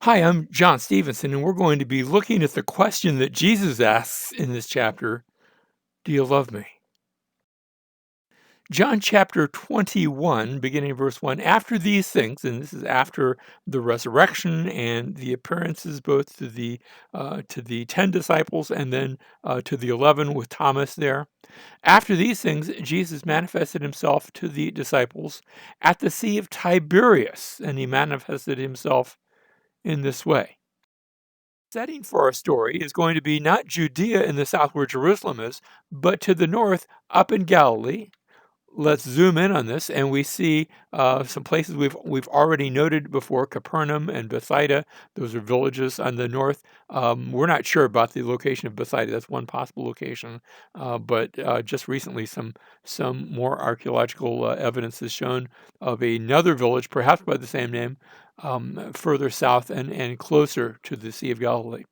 Hi, I'm John Stevenson, and we're going to be looking at the question that Jesus asks in this chapter. Do you love me? John chapter 21, beginning of verse 1. After these things, and this is after the resurrection and the appearances both to the 10 disciples and then to the 11 with Thomas there. After these things, Jesus manifested himself to the disciples at the Sea of Tiberias, and he manifested himself in this way. Setting for our story is going to be not Judea in the south where Jerusalem is, but to the north up in Galilee. Let's zoom in on this, and we see some places we've already noted before: Capernaum and Bethsaida. Those are villages on the north. We're not sure about the location of Bethsaida. That's one possible location, but just recently, some more archaeological evidence has shown of another village, perhaps by the same name, further south and closer to the Sea of Galilee.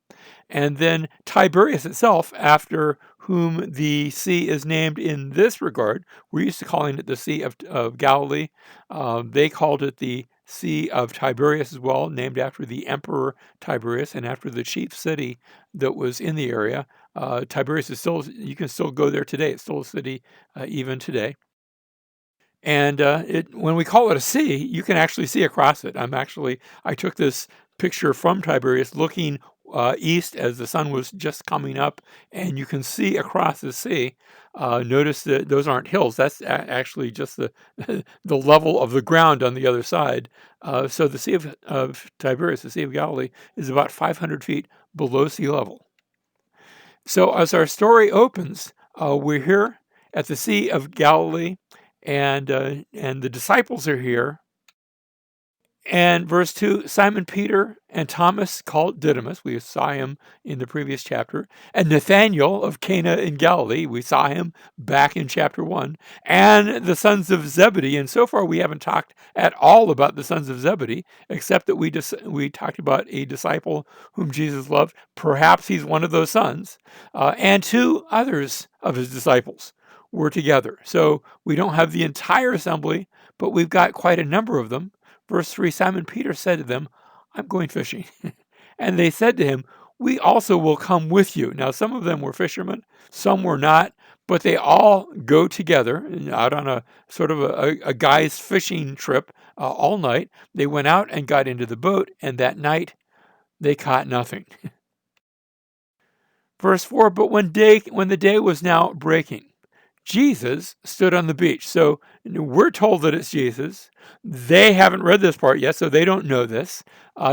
And then Tiberias itself, after whom the sea is named in this regard. We're used to calling it the Sea of Galilee. They called it the Sea of Tiberias as well, named after the Emperor Tiberius and after the chief city that was in the area. Tiberias is still, you can still go there today. It's still a city even today. And when we call it a sea, you can actually see across it. I took this picture from Tiberias looking east as the sun was just coming up, and you can see across the sea. Notice that those aren't hills. That's actually just the the level of the ground on the other side. So the Sea of Tiberias, the Sea of Galilee, is about 500 feet below sea level. So as our story opens, we're here at the Sea of Galilee, and the disciples are here. And verse 2, Simon Peter and Thomas called Didymus, we saw him in the previous chapter, and Nathanael of Cana in Galilee, we saw him back in chapter 1, and the sons of Zebedee. And so far we haven't talked at all about the sons of Zebedee, except that we talked about a disciple whom Jesus loved. Perhaps he's one of those sons, and two others of his disciples were together. So we don't have the entire assembly, but we've got quite a number of them. Verse 3, Simon Peter said to them, I'm going fishing. And they said to him, we also will come with you. Now, some of them were fishermen, some were not, but they all go together out on a sort of a guy's fishing trip all night. They went out and got into the boat, and that night they caught nothing. Verse 4, but when the day was now breaking, Jesus stood on the beach. So we're told that it's Jesus. They haven't read this part yet, so they don't know this.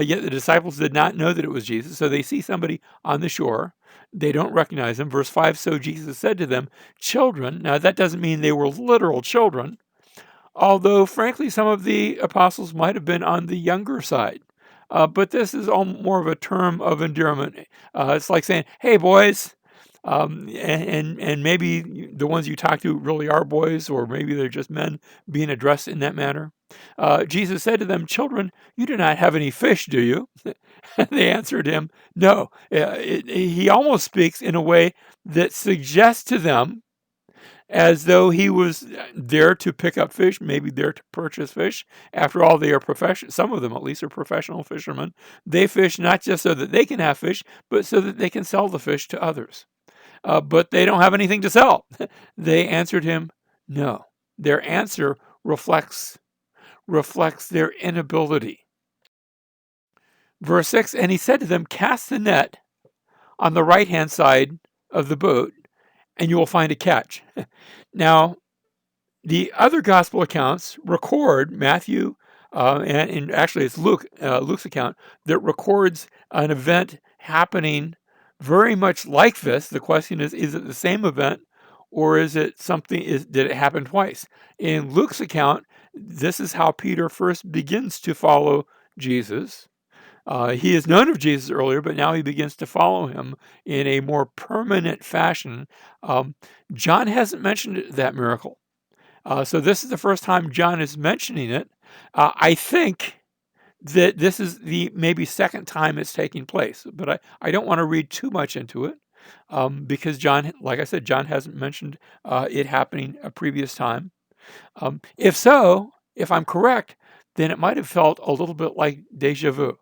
Yet the disciples did not know that it was Jesus. So they see somebody on the shore. They don't recognize him. Verse 5, so Jesus said to them, children. Now that doesn't mean they were literal children, although frankly some of the apostles might have been on the younger side. But this is all more of a term of endearment. It's like saying, hey boys, and maybe the ones you talk to really are boys, or maybe they're just men being addressed in that manner. Jesus said to them, children, you do not have any fish, do you? And they answered him, no. He almost speaks in a way that suggests to them as though he was there to pick up fish, maybe there to purchase fish. After all, they are some of them at least are professional fishermen. They fish not just so that they can have fish, but so that they can sell the fish to others. But they don't have anything to sell. They answered him, no. Their answer reflects their inability. Verse 6, and he said to them, cast the net on the right-hand side of the boat, and you will find a catch. Now, the other gospel accounts record, Matthew, and actually it's Luke's account, that records an event happening very much like this. The question is it the same event, or is it did it happen twice? In Luke's account, this is how Peter first begins to follow Jesus. He has known of Jesus earlier, but now he begins to follow him in a more permanent fashion. John hasn't mentioned that miracle. So this is the first time John is mentioning it. I think that this is the maybe second time it's taking place, but I don't want to read too much into it because John, like I said, John hasn't mentioned it happening a previous time. If I'm correct, then it might have felt a little bit like deja vu.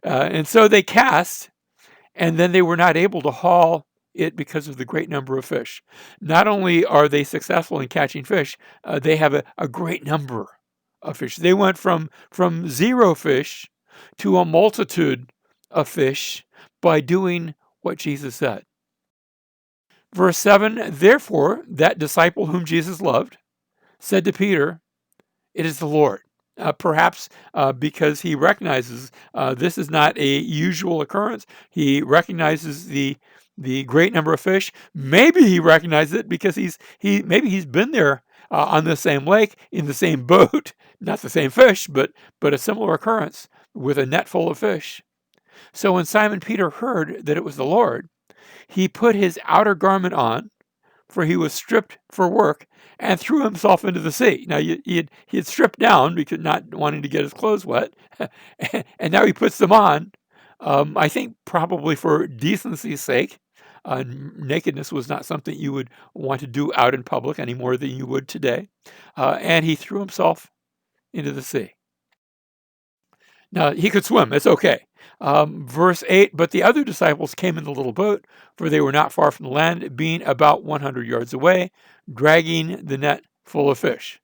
And so they cast, and then they were not able to haul it because of the great number of fish. Not only are they successful in catching fish, they have a great number of fish. They went from zero fish to a multitude of fish by doing what Jesus said. Verse 7, therefore, that disciple whom Jesus loved said to Peter, it is the Lord. Perhaps because he recognizes this is not a usual occurrence. He recognizes the great number of fish. Maybe he recognizes it because maybe he's been there on the same lake in the same boat, not the same fish, but a similar occurrence with a net full of fish. So when Simon Peter heard that it was the Lord, he put his outer garment on, for he was stripped for work, and threw himself into the sea. Now he had stripped down because not wanting to get his clothes wet, and now he puts them on. I think probably for decency's sake. Nakedness was not something you would want to do out in public any more than you would today. And he threw himself into the sea. Now, he could swim. It's okay. Verse 8, but the other disciples came in the little boat, for they were not far from the land, being about 100 yards away, dragging the net full of fish.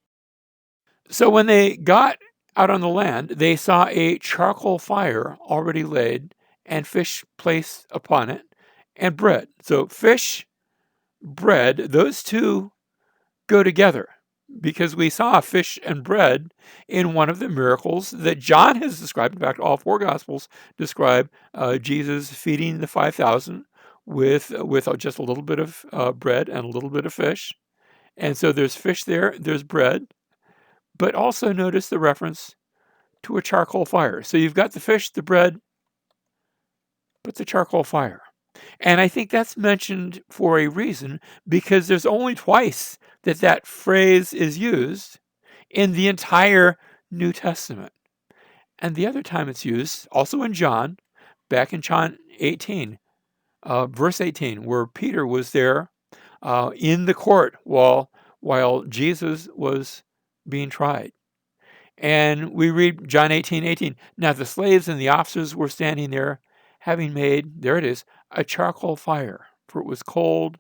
So when they got out on the land, they saw a charcoal fire already laid, and fish placed upon it, and bread. So fish, bread, those two go together, because we saw fish and bread in one of the miracles that John has described. In fact, all four Gospels describe Jesus feeding the 5,000 with just a little bit of bread and a little bit of fish. And so there's fish there, there's bread, but also notice the reference to a charcoal fire. So you've got the fish, the bread, but the charcoal fire. And I think that's mentioned for a reason, because there's only twice that phrase is used in the entire New Testament. And the other time it's used, also in John, back in John 18, verse 18, where Peter was there in the court while Jesus was being tried. And we read John 18:18. Now the slaves and the officers were standing there, having made, there it is, a charcoal fire, for it was cold,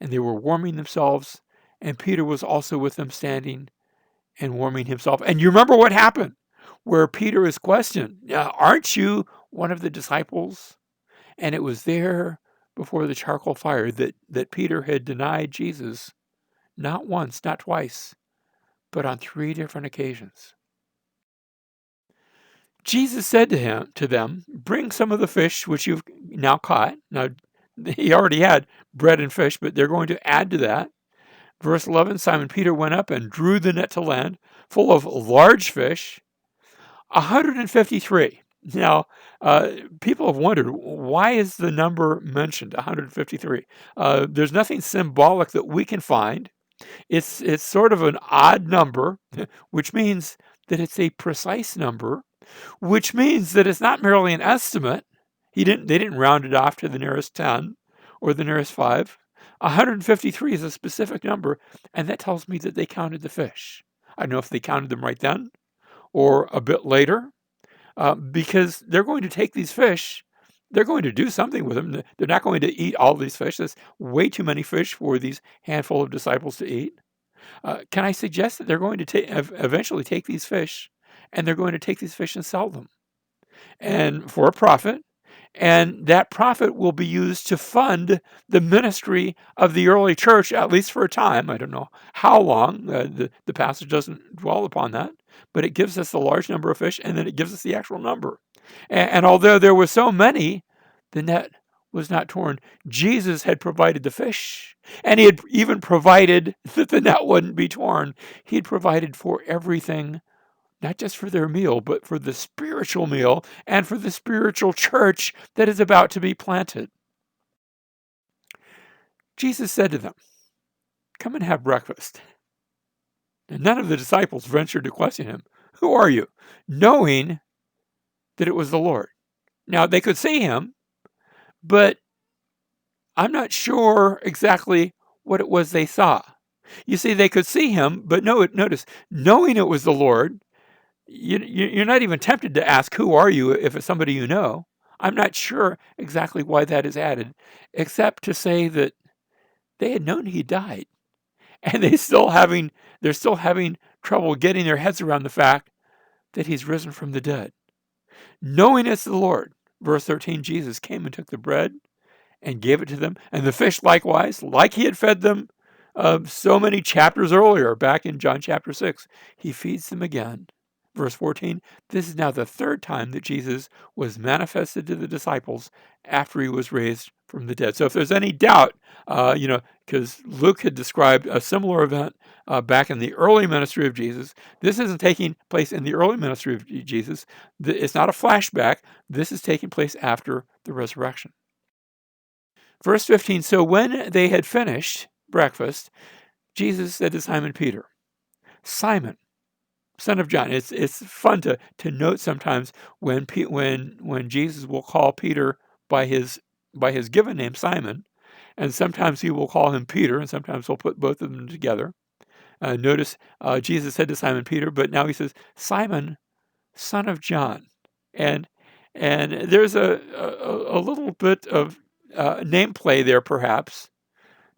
and they were warming themselves, and Peter was also with them standing and warming himself. And you remember what happened, where Peter is questioned, aren't you one of the disciples? And it was there before the charcoal fire that Peter had denied Jesus, not once, not twice, but on 3 different occasions. Jesus said to them, bring some of the fish which you've now caught. Now, he already had bread and fish, but they're going to add to that. Verse 11, Simon Peter went up and drew the net to land, full of large fish, 153. Now, people have wondered, why is the number mentioned, 153? There's nothing symbolic that we can find. It's sort of an odd number, which means that it's a precise number, which means that it's not merely an estimate. They didn't round it off to the nearest 10 or the nearest 5. 153 is a specific number, and that tells me that they counted the fish. I don't know if they counted them right then or a bit later, because they're going to take these fish. They're going to do something with them. They're not going to eat all these fish. There's way too many fish for these handful of disciples to eat. Can I suggest that they're going to eventually take these fish, and they're going to take these fish and sell them, and for a profit, and that profit will be used to fund the ministry of the early church, at least for a time. I don't know how long. The passage doesn't dwell upon that, but it gives us the large number of fish, and then it gives us the actual number. And although there were so many, the net was not torn. Jesus had provided the fish, and he had even provided that the net wouldn't be torn. He had provided for everything, not just for their meal, but for the spiritual meal and for the spiritual church that is about to be planted. Jesus said to them, come and have breakfast. And none of the disciples ventured to question him, who are you? Knowing that it was the Lord. Now, they could see him, but I'm not sure exactly what it was they saw. You see, they could see him, but notice, knowing it was the Lord, you're not even tempted to ask, who are you, if it's somebody you know. I'm not sure exactly why that is added, except to say that they had known he died, and they're still having trouble getting their heads around the fact that he's risen from the dead. Knowing it's the Lord. Verse 13, Jesus came and took the bread and gave it to them, and the fish likewise, like he had fed them so many chapters earlier, back in John chapter 6. He feeds them again. Verse 14, this is now the third time that Jesus was manifested to the disciples after he was raised from the dead. So if there's any doubt, because Luke had described a similar event back in the early ministry of Jesus, this isn't taking place in the early ministry of Jesus. It's not a flashback. This is taking place after the resurrection. Verse 15, so when they had finished breakfast, Jesus said to Simon Peter, Simon, son of John. It's fun to note sometimes when Jesus will call Peter by his given name, Simon, and sometimes he will call him Peter, and sometimes he'll put both of them together. Notice Jesus said to Simon Peter, but now he says, Simon, son of John. And there's a little bit of name play there, perhaps.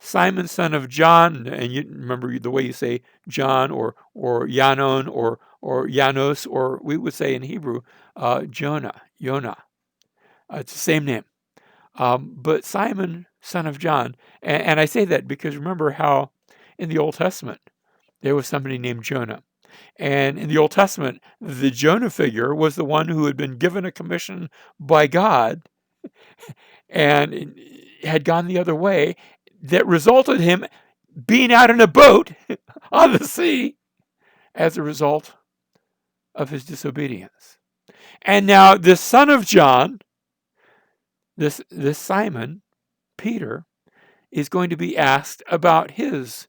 Simon, son of John, and you remember the way you say John or Yanon or Janos, or we would say in Hebrew Jonah. It's the same name, but Simon, son of John, and I say that because remember how in the Old Testament there was somebody named Jonah. And in the Old Testament, the Jonah figure was the one who had been given a commission by God and had gone the other way, that resulted in him being out in a boat on the sea as a result of his disobedience. And now this son of John, this Simon, Peter, is going to be asked about his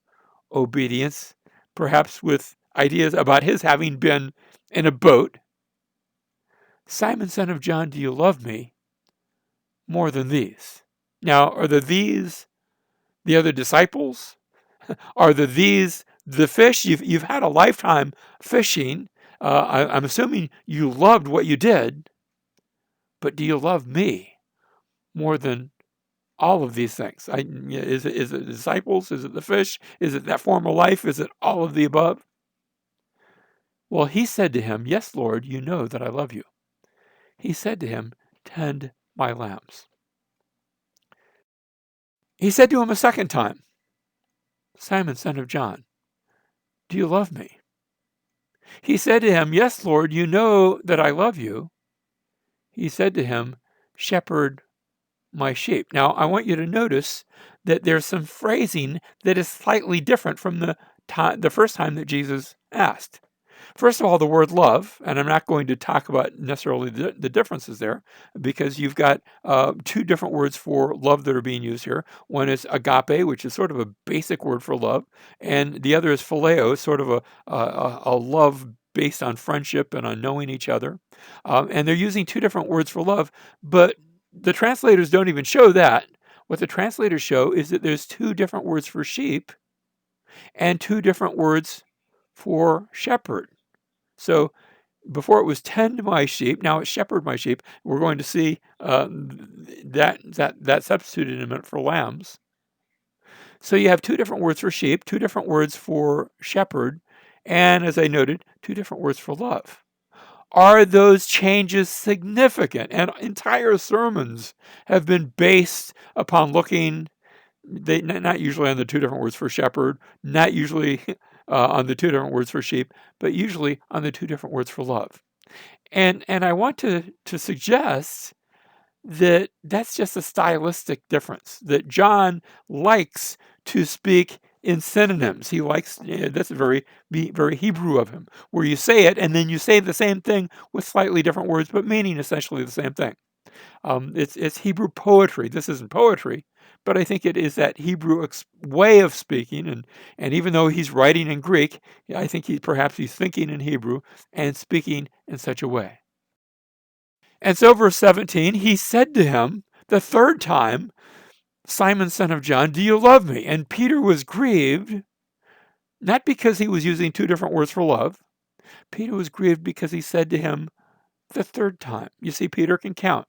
obedience, perhaps with ideas about his having been in a boat. Simon, son of John, do you love me more than these? Now, are these the other disciples? Are these the fish? You've had a lifetime fishing. I'm assuming you loved what you did, but do you love me more than all of these things? Is it the disciples? Is it the fish? Is it that former life? Is it all of the above? Well, he said to him, yes, Lord, you know that I love you. He said to him, tend my lambs. He said to him a second time, Simon, son of John, do you love me? He said to him, yes, Lord, you know that I love you. He said to him, shepherd my sheep. Now, I want you to notice that there's some phrasing that is slightly different from the first time that Jesus asked. First of all, the word love, and I'm not going to talk about necessarily the differences there, because you've got two different words for love that are being used here. One is agape, which is sort of a basic word for love, and the other is phileo, sort of a love based on friendship and on knowing each other. And they're using two different words for love, but the translators don't even show that. What the translators show is that there's two different words for sheep and two different words for shepherd. So before it was tend my sheep, now it's shepherd my sheep. We're going to see that substituted in a minute for lambs. So you have two different words for sheep, two different words for shepherd, and as I noted, two different words for love. Are those changes significant? And entire sermons have been based upon looking, not usually on the two different words for shepherd, not usually on the two different words for sheep, but usually on the two different words for love. And I want to suggest that that's just a stylistic difference, that John likes to speak in synonyms. He likes, that's very Hebrew of him, where you say it and then you say the same thing with slightly different words, but meaning essentially the same thing. It's Hebrew poetry. This isn't poetry, but I think it is that Hebrew way of speaking. And even though he's writing in Greek, I think he's thinking in Hebrew and speaking in such a way. And so verse 17, he said to him the third time, Simon, son of John, do you love me? And Peter was grieved, not because he was using two different words for love, Peter was grieved because he said to him the third time. You see, Peter can count,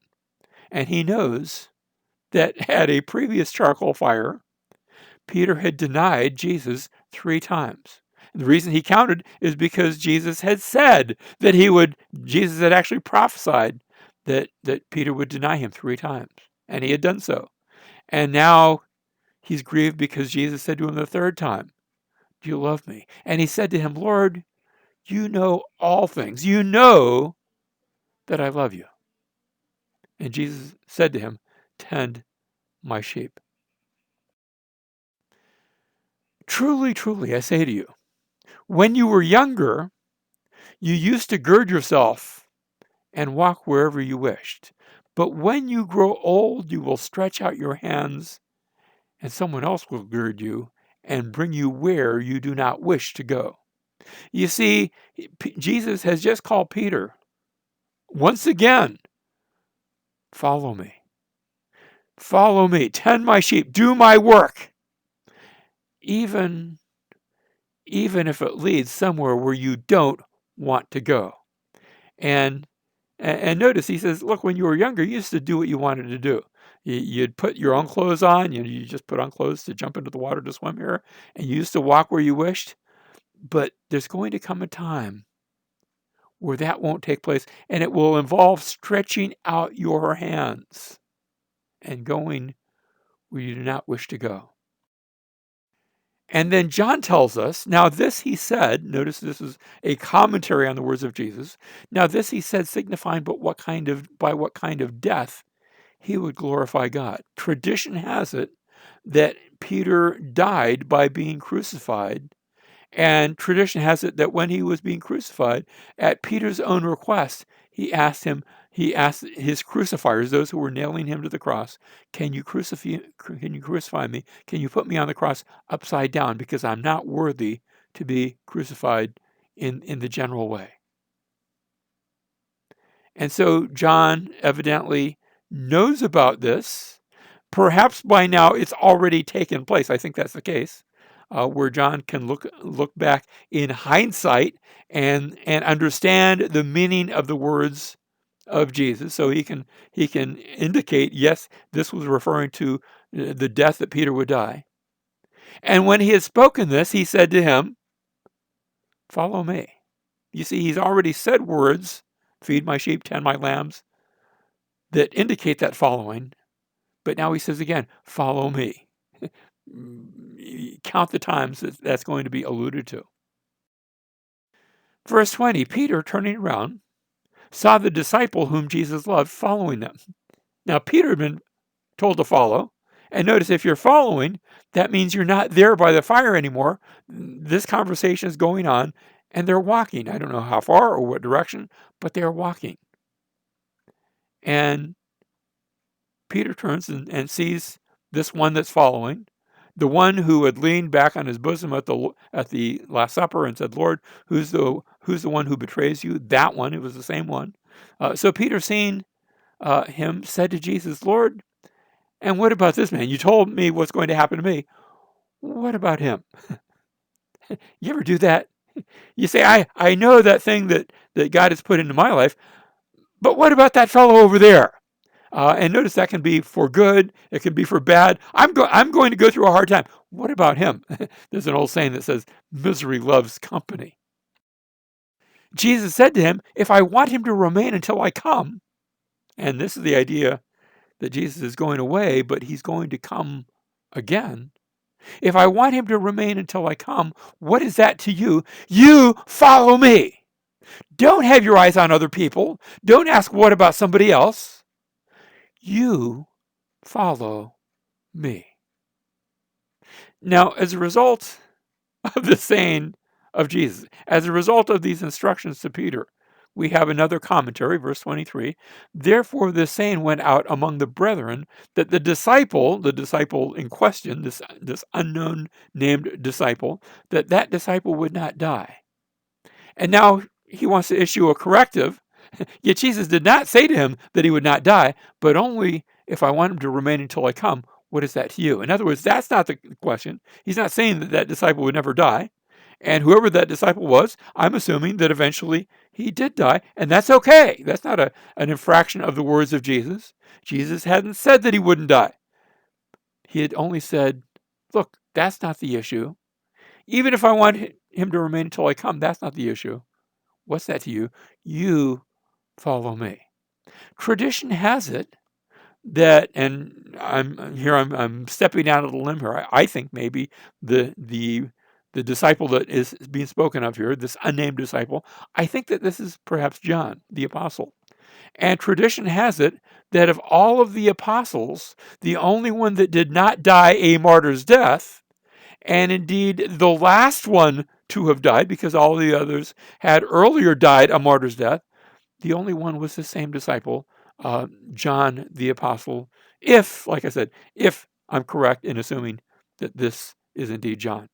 and he knows that at a previous charcoal fire, Peter had denied Jesus 3 times. And the reason he counted is because Jesus had said that Jesus had actually prophesied that Peter would deny him 3 times, and he had done so. And now he's grieved because Jesus said to him the third time, "Do you love me?" And he said to him, "Lord, you know all things. You know that I love you." And Jesus said to him, "Tend my sheep." Truly, truly, I say to you, when you were younger, you used to gird yourself and walk wherever you wished. But when you grow old, you will stretch out your hands, and someone else will gird you and bring you where you do not wish to go. You see, Jesus has just called Peter once again, follow me. Follow me, tend my sheep, do my work. Even if it leads somewhere where you don't want to go. And notice he says, look, when you were younger, you used to do what you wanted to do. You'd put your own clothes on. You just put on clothes to jump into the water to swim here. And you used to walk where you wished. But there's going to come a time where that won't take place. And it will involve stretching out your hands and going where you do not wish to go. And then John tells us, now this he said, notice this is a commentary on the words of Jesus. Now this he said, signifying by what kind of death he would glorify God. Tradition has it that Peter died by being crucified. And tradition has it that when he was being crucified, at Peter's own request, he asked his crucifiers, those who were nailing him to the cross, can you crucify me? Can you put me on the cross upside down, because I'm not worthy to be crucified in the general way. And so John evidently knows about this. Perhaps by now it's already taken place. I think that's the case, where John can look back in hindsight and understand the meaning of the words of Jesus. So he can indicate, yes, this was referring to the death that Peter would die. And when he had spoken this, he said to him, follow me. You see, he's already said words, feed my sheep, tend my lambs, that indicate that following. But now he says again, follow me. Count the times that's going to be alluded to. Verse 20, Peter, turning around, saw the disciple whom Jesus loved following them. Now, Peter had been told to follow. And notice, if you're following, that means you're not there by the fire anymore. This conversation is going on, and they're walking. I don't know how far or what direction, but they're walking. And Peter turns and sees this one that's following, the one who had leaned back on his bosom at the Last Supper and said, Lord, who's the one who betrays you? That one. It was the same one. So Peter, seeing him, said to Jesus, Lord, and what about this man? You told me what's going to happen to me. What about him? You ever do that? You say, I know that thing that God has put into my life, but what about that fellow over there? And notice that can be for good. It can be for bad. I'm going to go through a hard time. What about him? There's an old saying that says, misery loves company. Jesus said to him, if I want him to remain until I come, and this is the idea that Jesus is going away, but he's going to come again. If I want him to remain until I come, what is that to you? You follow me. Don't have your eyes on other people. Don't ask what about somebody else. You follow me. Now, as a result of the saying of Jesus, as a result of these instructions to Peter, we have another commentary, verse 23. Therefore, the saying went out among the brethren that the disciple in question, this unknown named disciple, that disciple would not die. And now he wants to issue a corrective. Yet Jesus did not say to him that he would not die, but only if I want him to remain until I come. What is that to you? In other words, that's not the question. He's not saying that disciple would never die. And whoever that disciple was, I'm assuming that eventually he did die, and that's okay. That's not an infraction of the words of Jesus. Jesus hadn't said that he wouldn't die. He had only said, look, that's not the issue. Even if I want him to remain until I come, that's not the issue. What's that to you? You follow me. Tradition has it that, and I'm stepping out of the limb here. I think maybe the disciple that is being spoken of here, this unnamed disciple, I think that this is perhaps John, the apostle. And tradition has it that of all of the apostles, the only one that did not die a martyr's death, and indeed the last one to have died, because all the others had earlier died a martyr's death, the only one was the same disciple, John the apostle, if, like I said, if I'm correct in assuming that this is indeed John.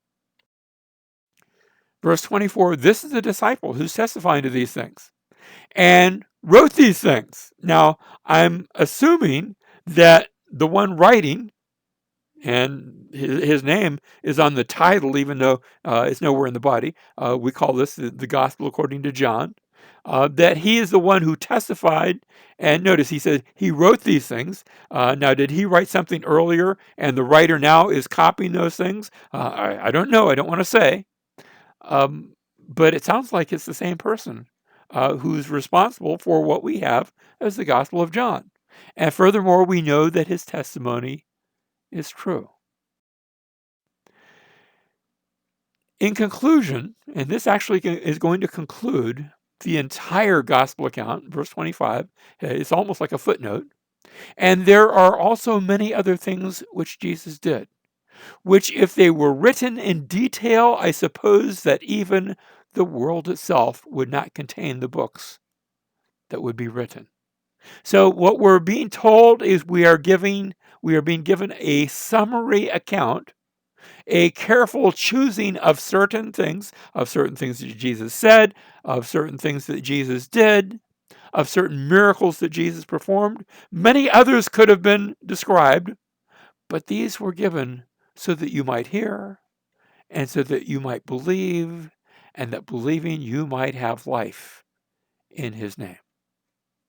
Verse 24, this is the disciple who's testifying to these things and wrote these things. Now, I'm assuming that the one writing, and his name is on the title, even though it's nowhere in the body. We call this the Gospel according to John. That he is the one who testified. And notice he says he wrote these things. Now, did he write something earlier and the writer now is copying those things? I don't know. I don't want to say. But it sounds like it's the same person who's responsible for what we have as the Gospel of John. And furthermore, we know that his testimony is true. In conclusion, and this actually is going to conclude the entire gospel account, verse 25, it's almost like a footnote. And there are also many other things which Jesus did, which if they were written in detail, I suppose that even the world itself would not contain the books that would be written. So what we're being told is we are being given a summary account, a careful choosing of certain things that Jesus said, of certain things that Jesus did, of certain miracles that Jesus performed. Many others could have been described, but these were given so that you might hear, and so that you might believe, and that believing you might have life in his name.